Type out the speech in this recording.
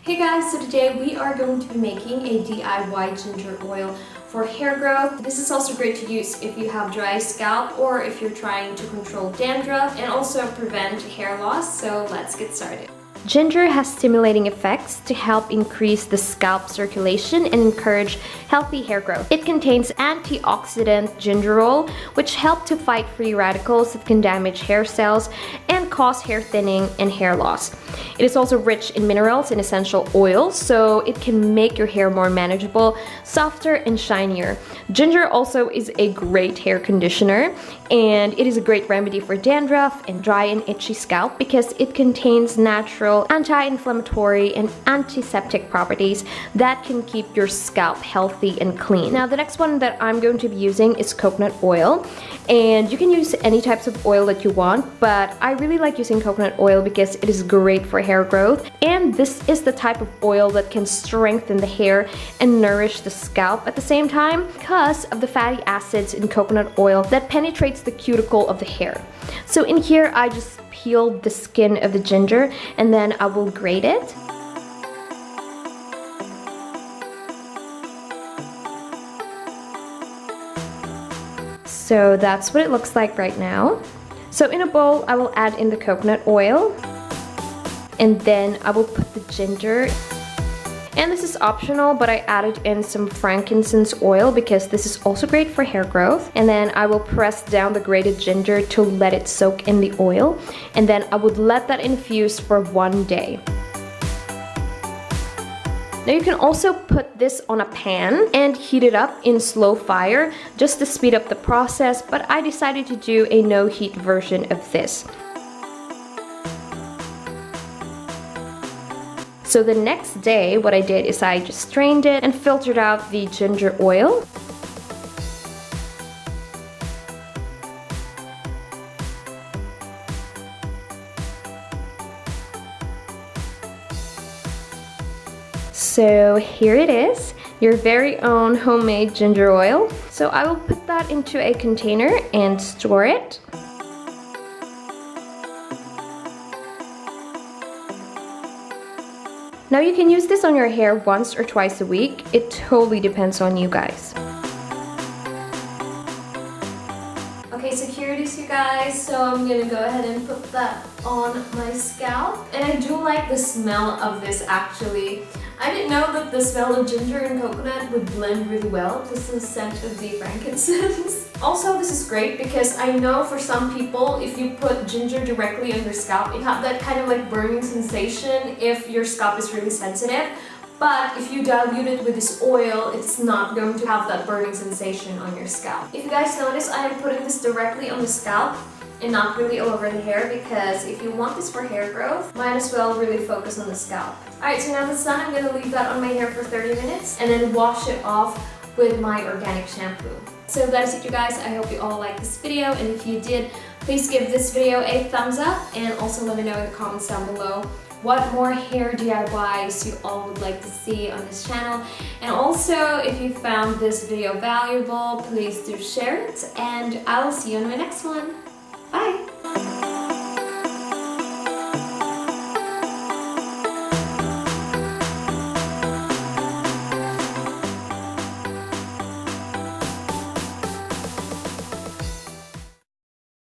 Hey guys, so today we are going to be making a DIY ginger oil for hair growth. This is also great to use if you have dry scalp or if you're trying to control dandruff and also prevent hair loss. So let's get started. Ginger has stimulating effects to help increase the scalp circulation and encourage healthy hair growth. It contains antioxidant gingerol, which help to fight free radicals that can damage hair cells and cause hair thinning and hair loss. It is also rich in minerals and essential oils, so it can make your hair more manageable, softer, and shinier. Ginger also is a great hair conditioner, and it is a great remedy for dandruff and dry and itchy scalp because it contains natural anti-inflammatory and antiseptic properties that can keep your scalp healthy and clean. Now the next one that I'm going to be using is coconut oil, and you can use any types of oil that you want, but I really like using coconut oil because it is great for hair growth, and this is the type of oil that can strengthen the hair and nourish the scalp at the same time because of the fatty acids in coconut oil that penetrates the cuticle of the hair. So in here I just peeled the skin of the ginger and then I will grate it. So that's what it looks like right now. So in a bowl I will add in the coconut oil and then I will put the ginger. And this is optional, but I added in some frankincense oil because this is also great for hair growth. And then I will press down the grated ginger to let it soak in the oil. And then I would let that infuse for 1 day. Now you can also put this on a pan and heat it up in slow fire just to speed up the process, but I decided to do a no heat version of this. So the next day, what I did is I just strained it and filtered out the ginger oil. So here it is, your very own homemade ginger oil. So I will put that into a container and store it. Now you can use this on your hair once or twice a week. It totally depends on you guys. Okay, so here it is, you guys. So I'm gonna go ahead and put that on my scalp. And I do like the smell of this actually. I didn't know that the smell of ginger and coconut would blend really well, plus the scent of the frankincense. Also, this is great because I know for some people, if you put ginger directly on your scalp, you have that kind of like burning sensation if your scalp is really sensitive. But if you dilute it with this oil, it's not going to have that burning sensation on your scalp. If you guys notice, I am putting this directly on the scalp and not really all over the hair because if you want this for hair growth, might as well really focus on the scalp. Alright, so now that's done, I'm going to leave that on my hair for 30 minutes and then wash it off with my organic shampoo. So that is it, you guys. I hope you all liked this video, and if you did, please give this video a thumbs up and also let me know in the comments down below what more hair DIYs you all would like to see on this channel. And also, if you found this video valuable, please do share it, and I will see you in my next one.